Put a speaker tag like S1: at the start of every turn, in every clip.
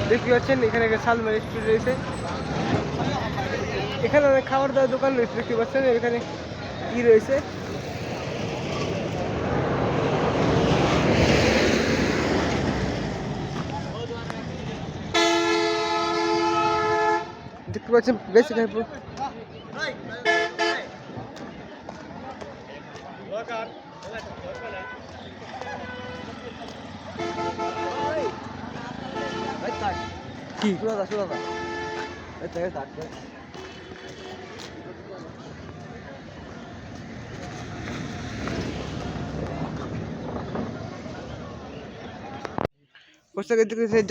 S1: দেখতে পাচ্ছেন এখানে একটা সালমা রেস্টুরেন্ট রয়েছে। এখানে অনেক খাবার দাবার দোকান রয়েছে, দেখতে পাচ্ছেন এখানে কি রয়েছে। দেখতে পাচ্ছেন বেশ এখানে কি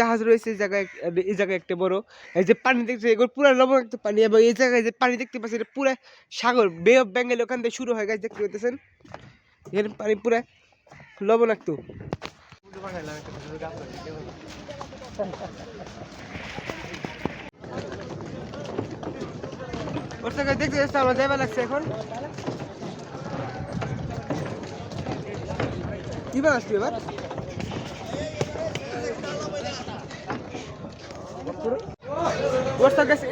S1: জাহাজ রয়েছে এই জায়গায় একটা বড়, এই যে পানি দেখছে এগুলো পুরো লবণাক্ত পানি, এবং এই জায়গায় যে পানি দেখতে পাচ্ছি এটা পুরো সাগর, বে অফ বেঙ্গল ওখান থেকে শুরু হয় গাছ, দেখতে পাচ্ছেন এখানে পানি পুরো লবণাক্ত। ওর থেকে দেখতে যাচ্ছে আমার যাইবা লাগছে এখন কিবার আসছি এবার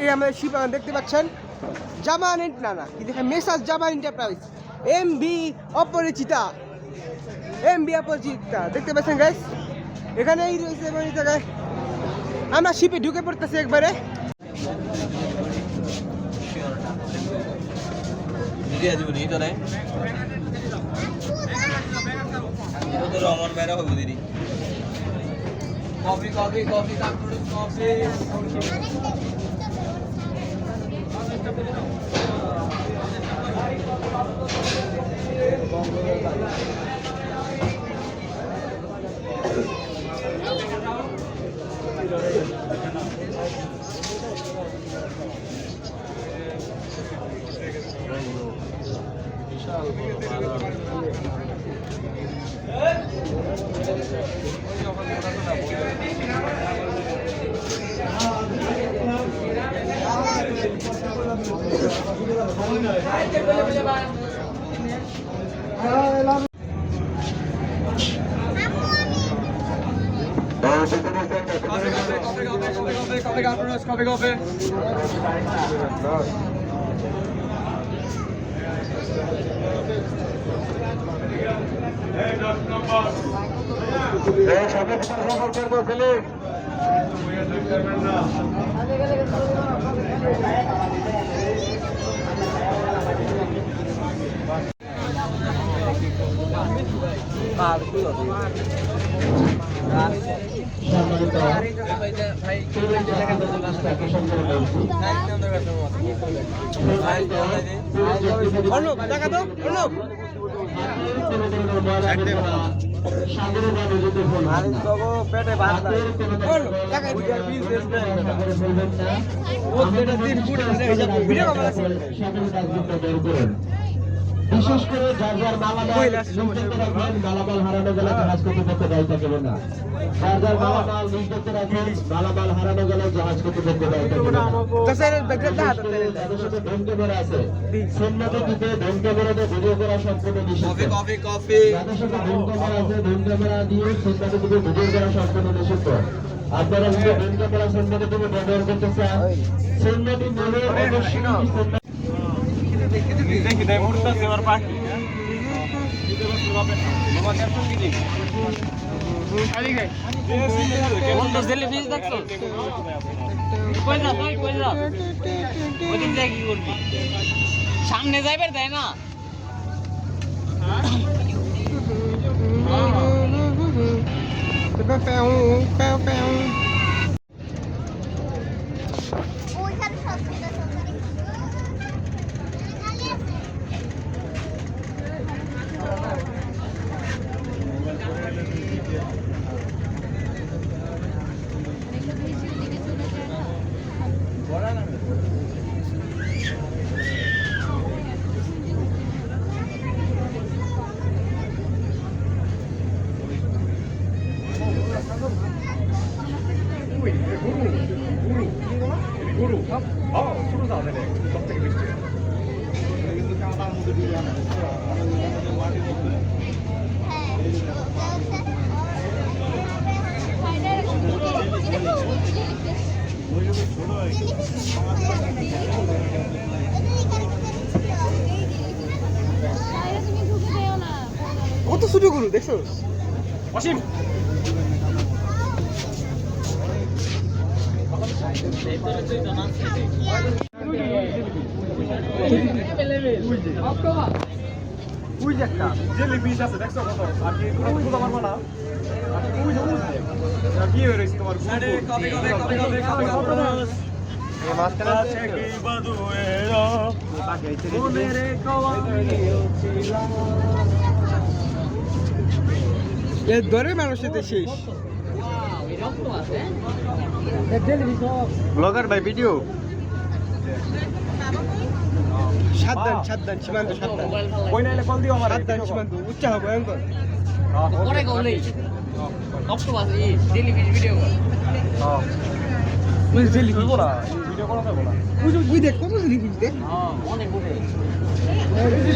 S1: এই আমাদের শিবাগান দেখতে পাচ্ছেন, জামান না কিন্তু মেসাজ জামান এন্টারপ্রাইজ এমবি অপরিচিতা দেখতে পাচ্ছেন গাইস, এখানেই রয়েছে এবং এই জায়গায় আমরা শিপে ঢুকে পড়তেছি একবারে।
S2: Coffee coffee coffee coffee Coffee. বিশেষ করে যার যার মালামাল হারানো গেলে জাহাজ কর্তৃপক্ষ দায়ী থাকবে না। যার যার মালামাল নিজ করতে রাখেন, মালামাল হারানো গেলে জাহাজ কর্তৃপক্ষ দায়ী থাকবে না। তাদের সাথে ড্রোন ক্যামেরা আছে, সন্ন্যতে দিতে ড্রোন ক্যামেরাতে ভিডিও করা সম্পূর্ণ নিষিদ্ধ। যাদের সাথে ড্রোন ক্যামেরা আছে, ড্রোন ক্যামেরা দিয়ে সন্ন্যতে দিতে ভিডিও করা সম্পূর্ণ নিষিদ্ধ। আপনারা যদি ড্রোন ক্যামেরা সন্ন্যতে দিতে ব্যবহার করতে চান, সন্ন্যতি মেনে অবশ্যই
S3: সামনে যাইবার তাই না
S4: হ্যাঁ
S1: গরু দেখছোস
S3: অসীম
S1: ওই যে একটা
S3: জেলি পিস আছে দেখছো কত আর কি কোনো বুঝতে পারবো না ওই যে আর কি হয়ে রইছে তোমার কবে এই মাস্টার আছে কি বাদুয়েরা মনের
S1: এর ধরে মানুষের তো শেষ
S3: ব্লগার ভাই ভিডিও
S1: সাবধান সাবধান সীমান্ত সাবধান
S3: কই নাইলে কল দিও আমার
S1: সাবধান সীমান্ত উচ্চাহ ভয়ঙ্কর
S4: পরে গলে অক্টোপাস এই ডেইলি ভিডিও কর
S1: তুই জেলি
S3: বলবো না ভিডিও করা যাবে না
S1: তুই দেখ কত জেলি ফিস দেখ
S4: হ্যাঁ অনেক বড়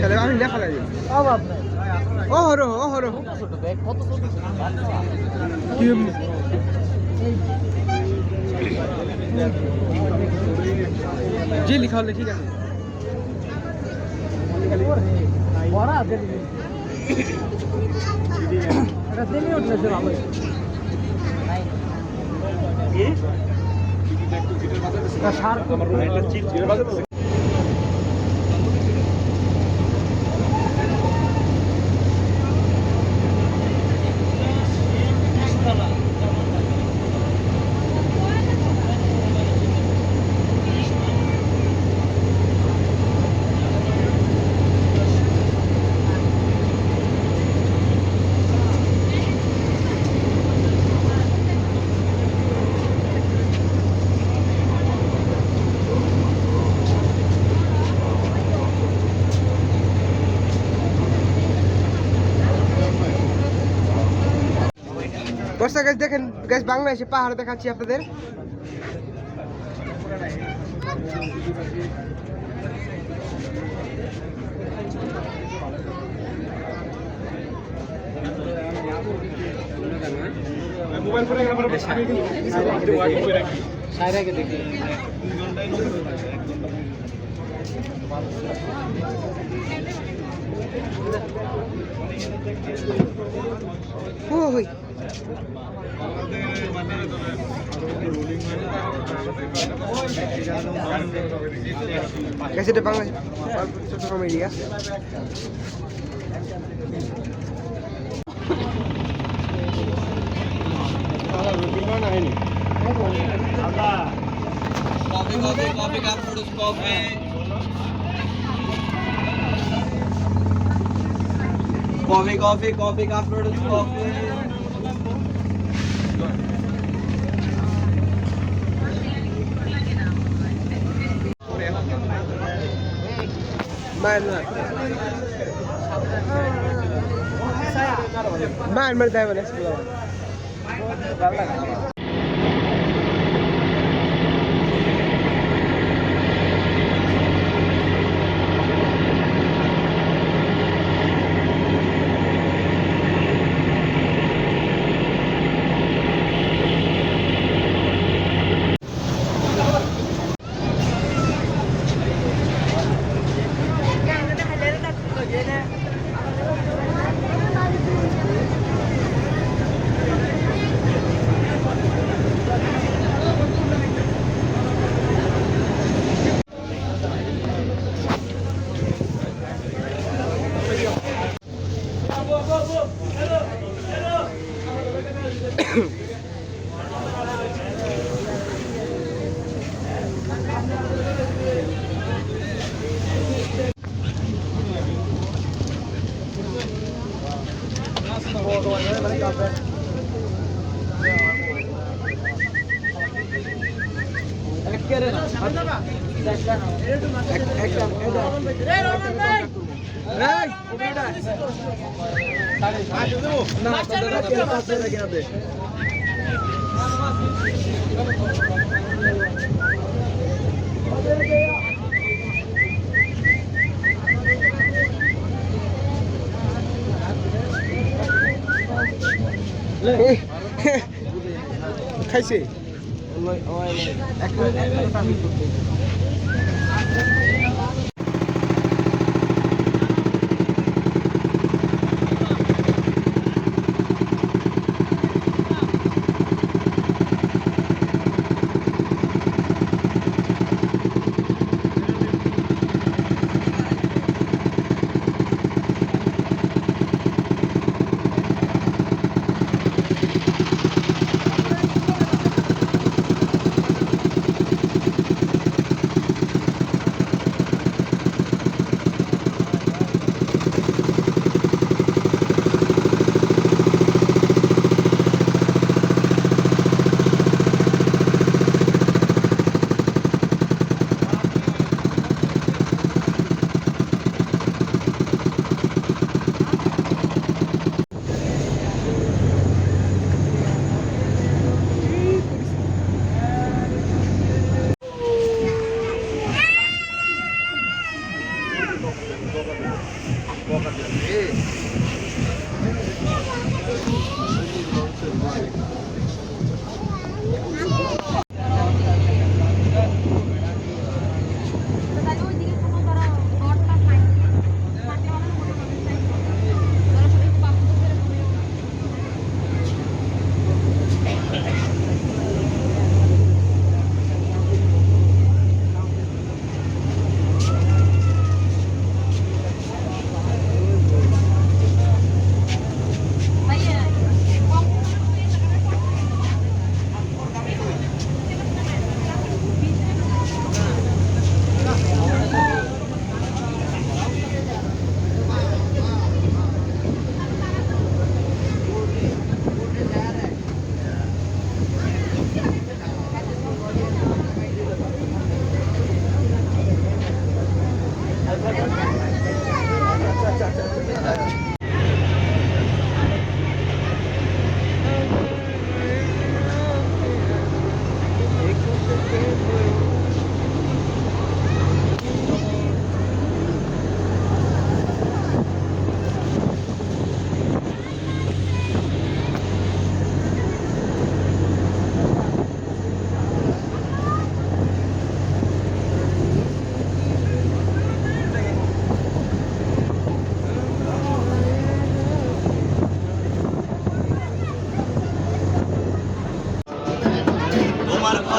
S1: শালা আমি লেখা লাগে ও হরো
S4: ছোট ব্যাগ কত ছোট
S1: কি এমনি জেলি খাওয়ালে ঠিক আছে
S4: বড়া ডেইলি এটা ডেইলি উঠলে যে ভালো
S3: কি আমার এটা চিট এর বাজে
S1: বর্ষা গাছ দেখেন গাছ বাংলাদেশে পাহাড় দেখাচ্ছি আপনাদের
S3: মোবাইল করে আমরা আমি কিন্তু ওয়াইফ করে রাখি
S4: সাইরাকে দেখি
S1: ওই গাছ এটা Bangladesh Chattogram area
S4: coffee cup foods coffee coffee cup foods coffee
S1: Mayan tayo wala sa Pulawan. খাইছে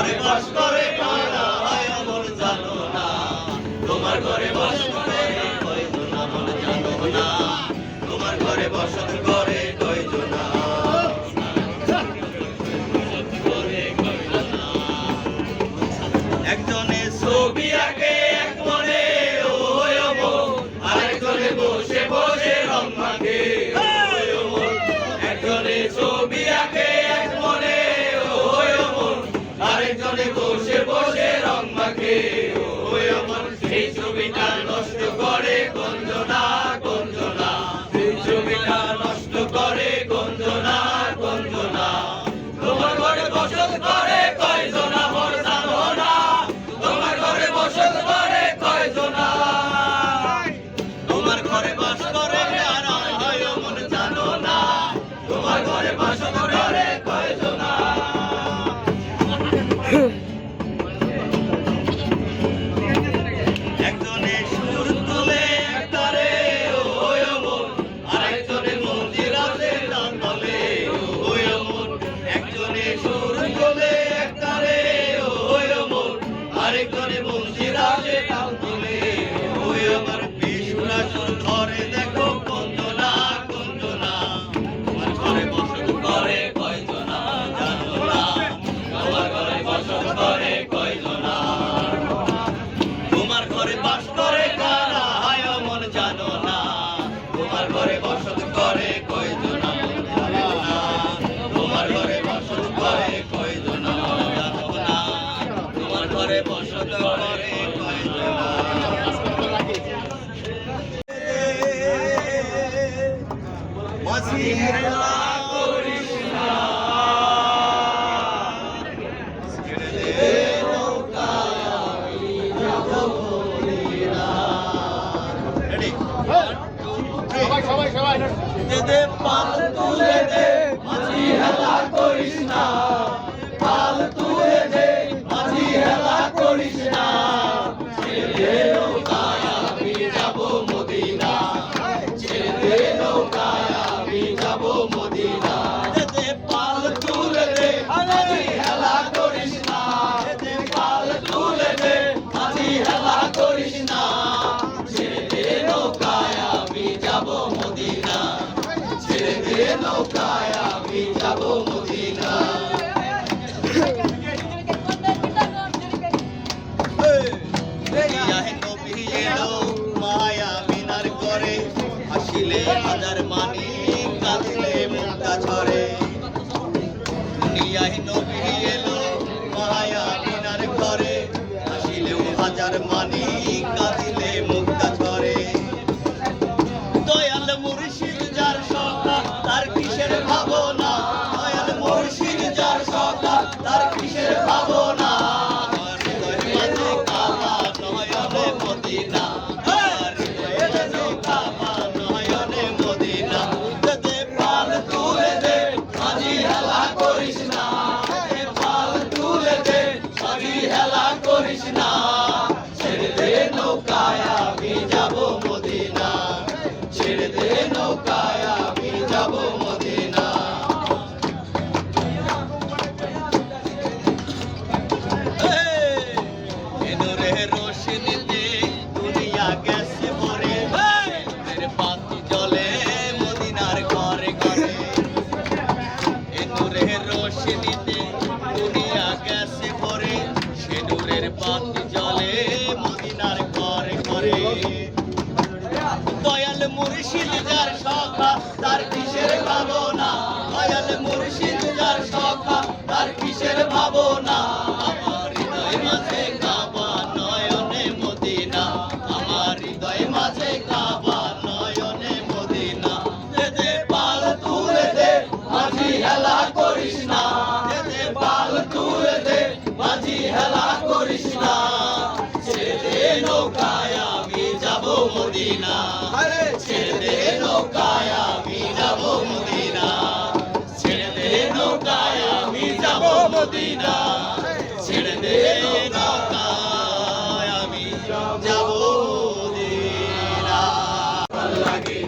S5: ঘরে বাস করে কারা হয় অমর জানো না তোমার ঘরে বাস করে কয়জন আমল জানো না তোমার ঘরে বসত করে কয়জন একজনে ছবি আঁকে এক মনে ওই অমর আরেকজনে বসে বসে রং মাখে ওই অমর একজনে ছবি আঁকে এক মনে ওই অমর আরেকজনে বসে বসে রং মাখে ওই অমর সেই ছবিটা নষ্ট করে গঞ্জনা গঞ্জনা সেই ছবিটা নষ্ট করে গঞ্জনা গঞ্জনা তোমার ঘরে বসত করে কয়জন আমর জানো না তোমার ঘরে বসত করে কয়জন তোমার ঘরে বাস করে কারা হয় অমর জানো না তোমার ঘরে বসত করে কয়জন একজনে সুর তুলে একটারে ওই অমর আরেকজনে মন্দিরাতে দান বলে ওই অমর একজনে সুর তুলে একটারে ওই অমর আরেকজনে মন্দিরাতে দান বলে ওই অমর বিশুরা সুর ধরে দেখো কঞ্জনা কঞ্জনা তোমার ঘরে বসত করে কয়জনা জানো না তোমার ঘরে বসত করে কয়জনা তোমার ঘরে বাস করে কারা হয় অমর জানো না তোমার ঘরে বসত করে কয়জন জানো না তোমার ঘরে বসত করে কয়জন জানো না তোমার ঘরে বসত করে কয়জন মাঝি হেলা করিস না ছেড়ে দে নৌকা দে পাল তুলে দে মাঝি হেলা করিস না পাল তুলে দে মাঝি হেলা করিস না ছেড়ে দে নৌকায় আমি যাব মদিনা ছেড়ে দে নৌকায় আমি যাব মদিনা দে পাল তুলে দে মাঝি হেলা করিস না দে পাল তুলে দে মাঝি হেলা করিস না ছেড়ে দে নৌকায় আমি যাব মদিনা ছেড়ে দে নৌকায় আমি যাব মদিনা ইয়াহে নবী এলো মায়া মিনার করে হাসিলে হাজার মানি কাঁদিলে মুক্তা ঝরে দুনিয়ায় নবী এলো মায়া মিনার করে হাসিলেও হাজার মানি কাঁদিলে মুক্তা ঝরে দয়াল মুর্শিদ যার সখা তার কিসের ভাবনা দয়াল মুর্শিদ যার সখা তার কিসের ভাবনা মাঝে কাবা নয়নে মদিনা কাবা নয়নে মদিনা দে পাল তুলে দে মাঝি হেলা করিস না দে পাল তুলে দে মাঝি হেলা করিস না ছেড়ে দে নৌকায় আমি যাব মদিনা ছেড়ে দে নৌকায় আমি যাব মদিনা এনুরে রোশনীতে দুনিয়া গেছে ভরে এর বাতি জ্বলে মদিনার ঘরে ঘরে এনুরে রোশনীতে দুনিয়া গেছে ভরে সে নূরের বাতি জ্বলে মদিনার ঘরে ঘরে দয়াল মুর্শিদ যার সখা তার কিসের ভাবনা দয়াল মুর্শিদ যার সখা তার কিসের ভাবনা আমার হৃদয় মাঝে কাবা নয়নে মদিনা আমার হৃদয় মাঝে কাবা নয়নে মদিনা দে পাল তুলে দে মাঝি হেলা করিস না দে পাল তুলে দে মাঝি হেলা করিস না ছেড়ে দে নৌকায় আমি যাব মদিনা ছেড়ে দে নৌকায় আমি যাব মদিনা ছেড়ে দে নৌকায় আমি যাব মদিনা ছেড়ে দে নৌকায় আমি যাব মদিনা ভাল লাগে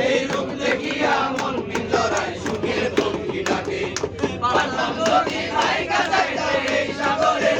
S5: এই রূপ দেখিয়া মন নিন্দরায় সুখের ভঙ্গি ডাকে পারলাম যদি ভাই কাজাইতে এই সাগরে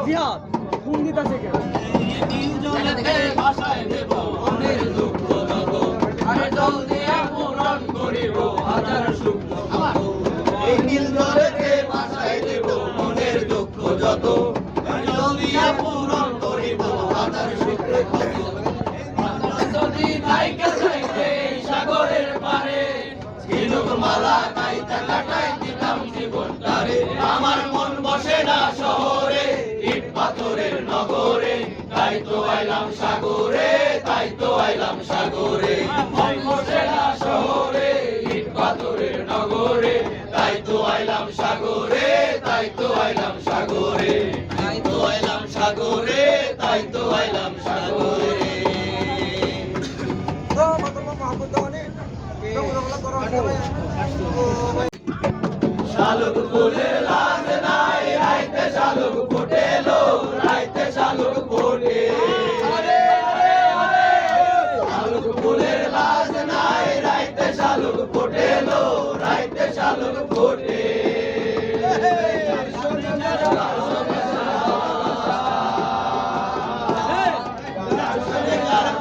S4: জিহাদ ফোন দিতাছে কেন
S5: তিনজনেতে ভাষায় দেব মনের দুঃখ যত আরে জলদি পূরণ করিব হাজার সূক্ষ্ম কত এই নীল জলেতে ভাষায় দেব মনের দুঃখ যত জলদি পূরণ করিব হাজার সূক্ষ্ম কত যদি নাইকে চাইতে সাগরের পারে ঝিনুক মালা গাইতে কাটাই দিতাম জীবনটারে আমার মন বসে না শহরে ইট পাথরের নগরে তাই তো আইলাম সাগরে তাই তো আইলাম সাগরে মন বসে না শহরে ইট পাথরের নগরে তাই তো আইলাম সাগরে তাই তো আইলাম সাগরে তাই তো আইলাম সাগরে তাই তো আইলাম সাগরে শালুক ফুলের লাজ নাই রাইতে শালুক ফোটেলো রাইতে শালুক ফোটে শালুক ফুলের লাজ নাই রাইতে শালুক ফোটেলো রাইতে শালুক ফোটে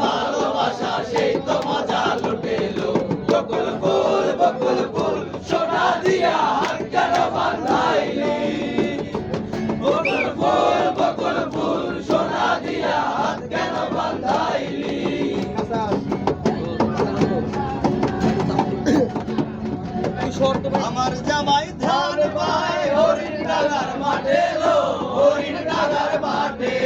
S5: ভালোবাসা সেই তো মজা লুটেলো বকুল ফুল সোনা দিয়া হাত কেন বাঁধাইলি বকুল ফুল সোনা দিয়া হাত কেন বাঁধাইলি আমার জামাই ধান পায় হরিণ ডাগার মাঠে লো হরিণ ডাগার মাঠে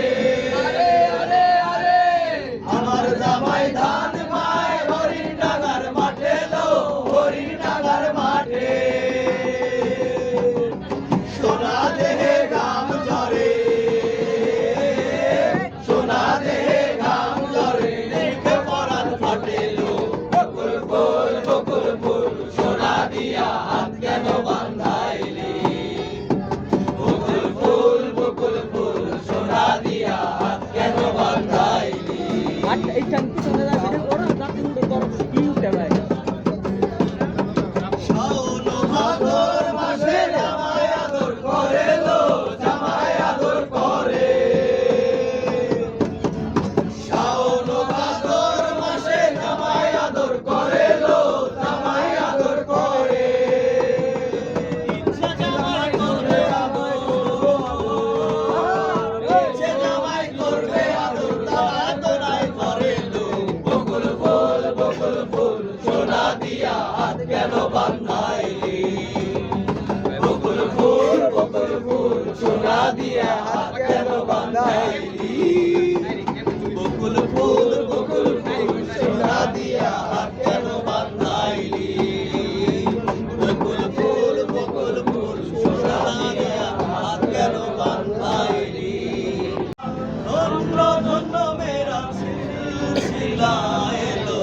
S5: আমার জামাই ধান পায় হরিণ ডাগার মাঠে লো হরিণ ডাগার মাঠে সোনা দেহে ঘাম ঝরে সোনা দেহে ঘাম ঝরে দেখে পরাণ ফাটেলো বকুল ফুল সোনা দিয়া হাত কেন বাঁধাইলি বকুল ফুল সোনা দিয়া হাত কেন বাঁধাইলি
S4: এইখান পিছনে যাবে ওরা যাতে তোর কি উঠে ভাই
S5: শাওন ভাদর মাসে জামাই আদর করে লো জামাই আদর করে শাওন ভাদর মাসে জামাই আদর করে লো জামাই আদর করে ইচ্ছে জামাই করবে আদর ইচ্ছে জামাই করবে আদর তারা তো নাই করে লো বকুল ফুল সোনা দিয়া হাত কেন বাঁধাইলি বকুল ফুল সোনা দিয়া হাত কেন বাঁধাইলি বকুল ফুল সোনা দিয়া হাত কেন বাঁধাইলি বকুল ফুল সোনা দিয়া হাত কেন বাঁধাইলি ধন্য ধন্য মেরা সিলসিলা এলো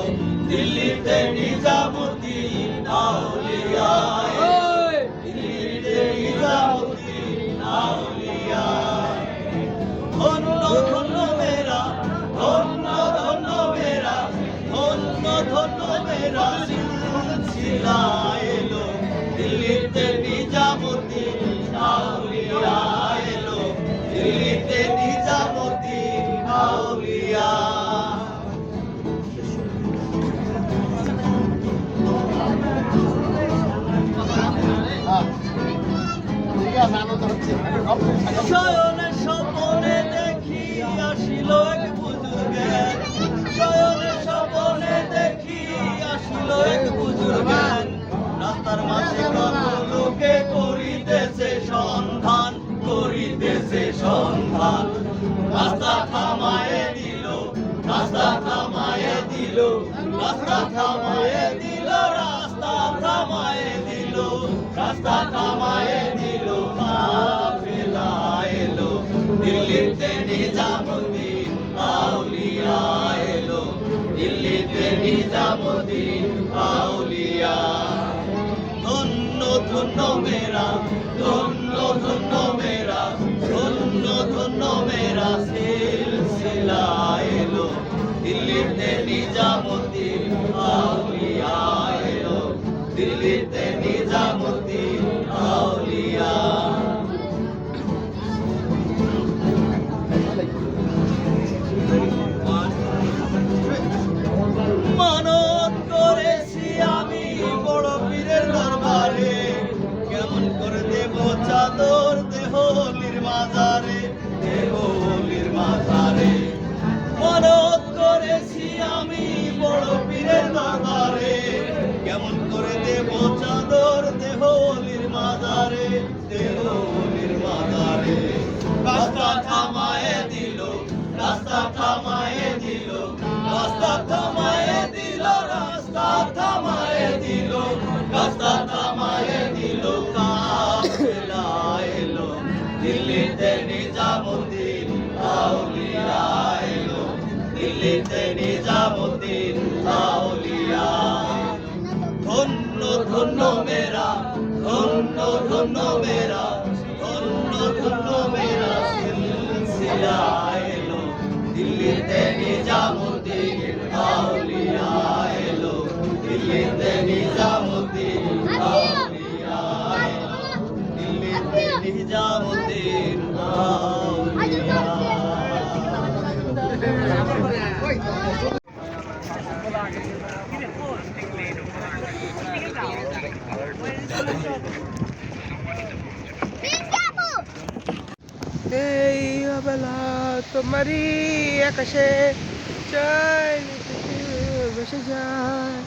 S5: দিল্লিতে নিজামুদ্দিন আউলিয়া দিল্লিতে নিজামুদ্দিন আউলিয়া ধন্য ধন্য মেরা ধন্য ধন্য মেরা ধন্য ধন্য মেরা সিলসিলা এলো দিল্লিতে নিজামুদ্দিন আউলিয়া এলো দিল্লিতে নিজামুদ্দিন আউলিয়া শয়নে স্বপনে দেখি আসিল এক বুজুর্গের শয়নে স্বপনে দেখি আসিল এক বুজুর্গের রাস্তার মাঝে কত লোকে করিতেছে সন্ধান রাস্তা থামায়ে দিল রাস্তা থামায়ে দিল রাস্তা থামায়ে দিল রাস্তা থামায়ে দিল রাস্তা থামায়ে দিল কাফেলা এলো দিল্লিতে নিজামুদ্দিন আউলিয়া এলো দিল্লিতে নিজামুদ্দিন আউলিয়া ধন্য ধন্য মেরা ধন্য ধন্য মেরা ধন্য ধন্য মেরা সিলসিলা এলো দিল্লিতে নিজামুদ্দিন আউলিয়া এলো দিল্লিতে নিজামুদ্দিন আউলিয়া মাজারে দেহলির মাজারে মানত করেছি আমি বড় পীরের দরবারে কেমন করে দেব চাদর দেহলির মাজারে দেহলির মাজারে রাস্তা থামায়ে দিল রাস্তা থামায়ে দিল রাস্তা থামায়ে দিল রাস্তা থামায়ে দিল রাস্তা থামায়ে দিল কাফেলা এলো দিল্লিতে নিজামুদ্দিন আউলিয়া এলো দিল্লিতে নিজামুদ্দিন আউলিয়া ধন্য ধন্য মেরা ধন্য ধন্য মেরা ধন্য ধন্য মেরা সিলসিলা এলো দিল্লিতে নিজামুদ্দিন আউলিয়া এলো দিল্লিতে নিজামুদ্দিন আউলিয়া এলো দিল্লিতে নিজামুদ্দিন আউলিয়া
S1: এই অবেলা তোমারই আকাশে ভেসে যায়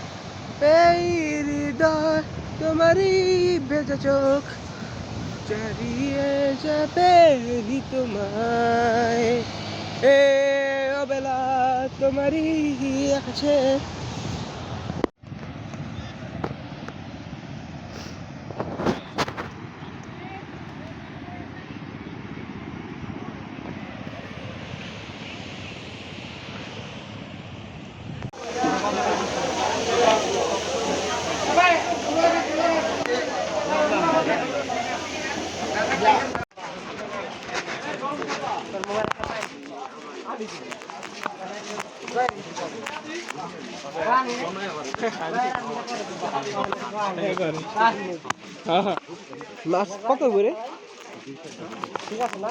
S1: এই হৃদয় তোমারই ভেজা চোখ চারিয়ে যাবে তোমায় এ অবেলা তোমারই আকাশে মাছ কত করে ঠিক আছে না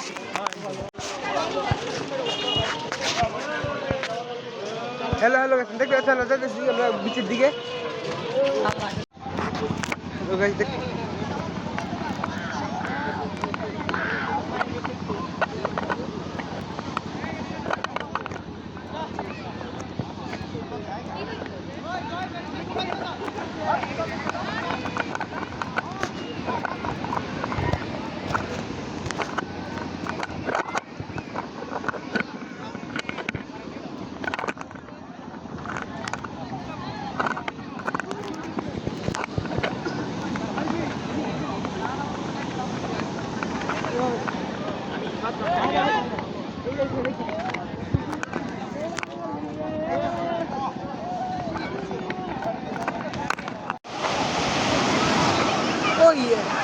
S1: হ্যালো হ্যালো দেখতে পাচ্ছেন আমরা বিচের দিকে Oh yeah.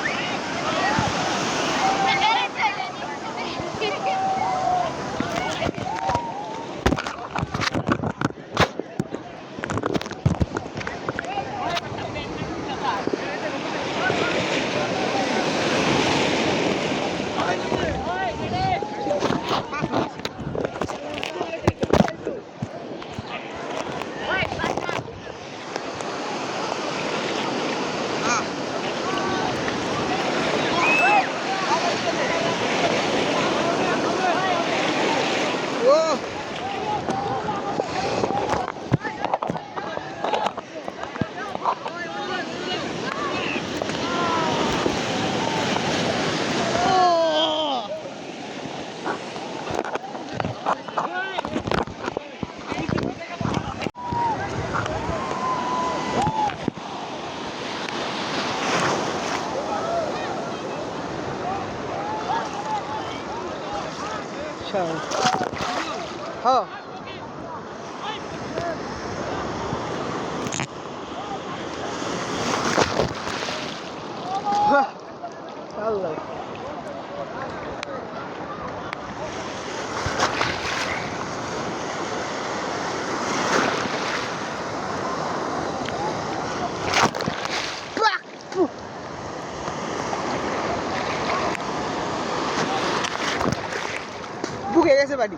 S1: हाँ Allah বুকে গেছে বাড়ি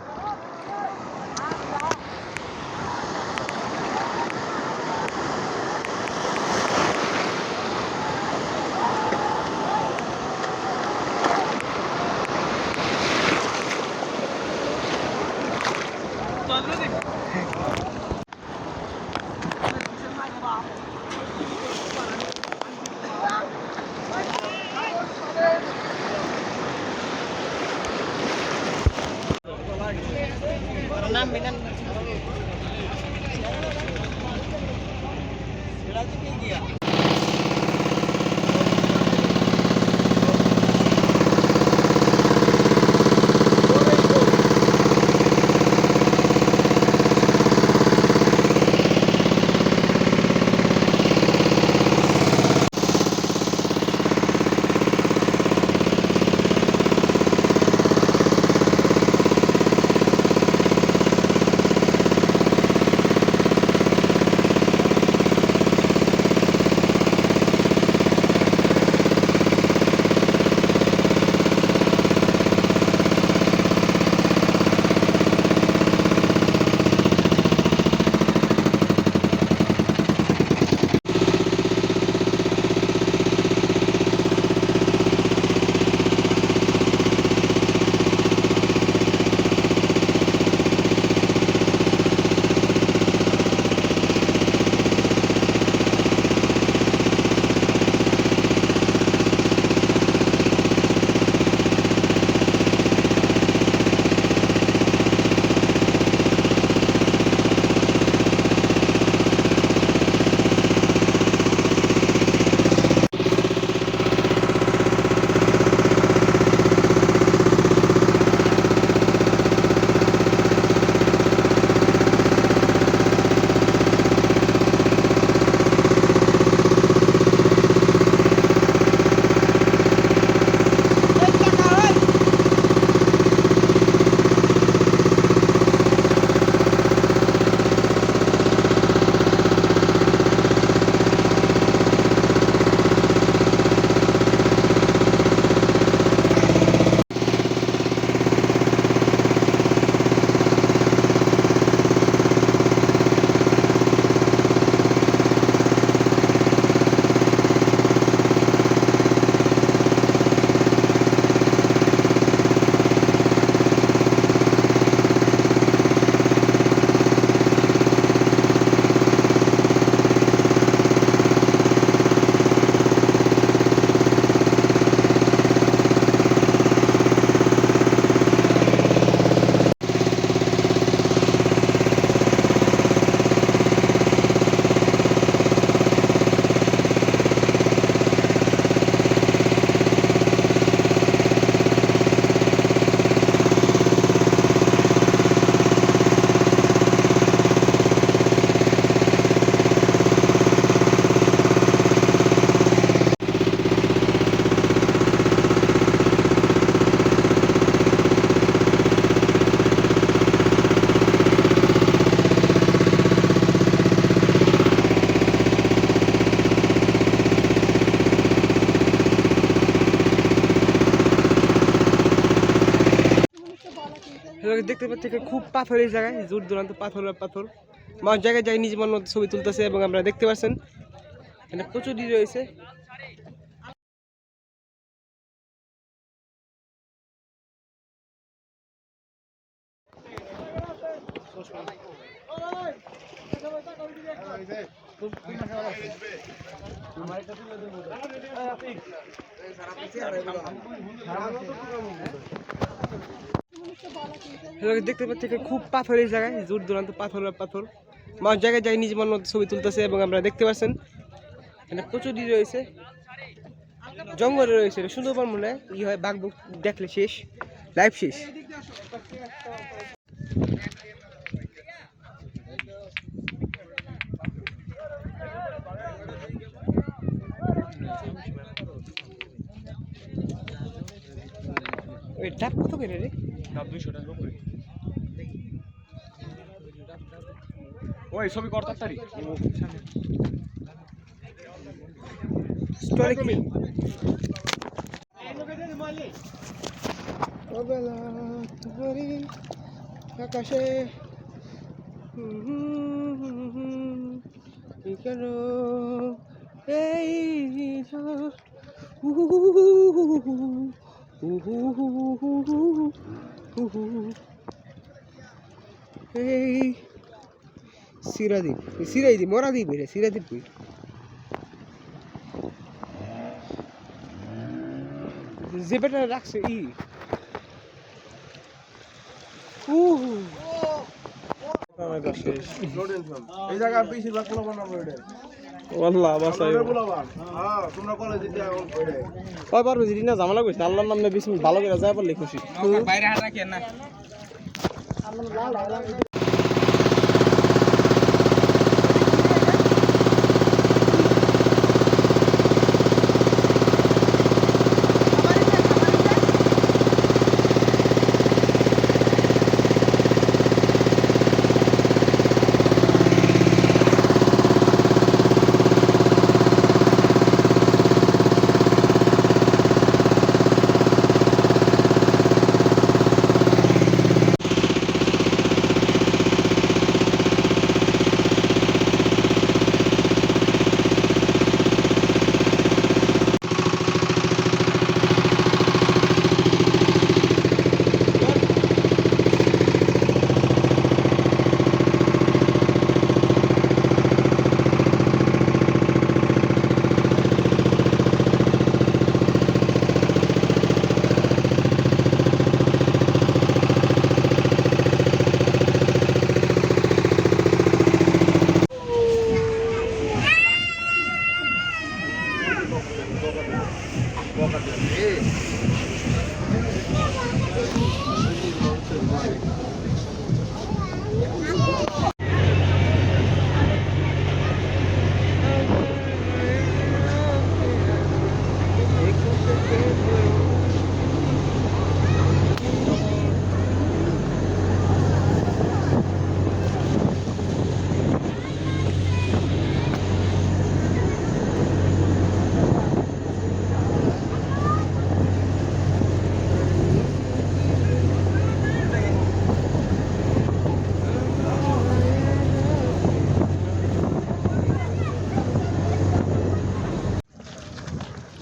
S1: দেখতে পাচ্ছি খুব পাথর এই জায়গায়, দূর দূরান্ত পাথর আর পাথর। আমার জায়গায় যাই নিজে মন মতো ছবি তুলতেছে এবং আমরা দেখতে পাচ্ছেন এখানে প্রচুর রয়েছে। দেখতে পাচ্ছি খুব পাথর এই জায়গায়, দূর দূরান্ত পাথর আর পাথর। আমার জায়গায় যাই নিজে মন মতো ছবি তুলতেছে এবং আমরা দেখতে পাচ্ছেন এখানে প্রচুর রয়েছে, জঙ্গলে রয়েছে। সুন্দরবন মনে হয় ই হয়, বাঘ বুক দেখলে শেষ, লাইফ শেষ। ওই ডাব কত করে রে?
S3: ডাব 200 টাকা করে। ওই ছবি কর তাড়াতাড়ি।
S1: স্টোরি কি? ওবেলা ধরি আকাশে কেন এই এই সিরাদ্বীপ, সিরাইদ্বীপ, মরাদ্বীপ রে, সিরাদ্বীপ কই? যে বেটা রাখছে ই
S3: এই জায়গা বেশিরভাগ পোলা বানাবো এটা
S6: আল্লাহ বাসাই
S3: পোলা বান হ্যাঁ তোমরা কলেজে যাও ওইটা
S6: কয় পারবে যদি না ঝামেলা কইছে আল্লাহর নামে বিসমিল্লাহ ভালো করে যায় পারলে খুশি
S1: বাইরে হাত রাখেন না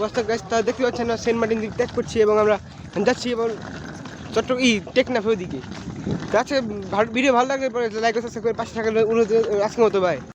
S1: বস্তা গাছ তা দেখতে পাচ্ছেন না সেন্ট মার্টিন দিক ত্যাগ করছি এবং আমরা যাচ্ছি এবং টেকনাফের দিকে গাছে ভিডিও ভালো লাগলে পরে লাইক সাবস্ক্রাইব করে পাশে থাকার অনুরোধ আজকের মতো ভাই।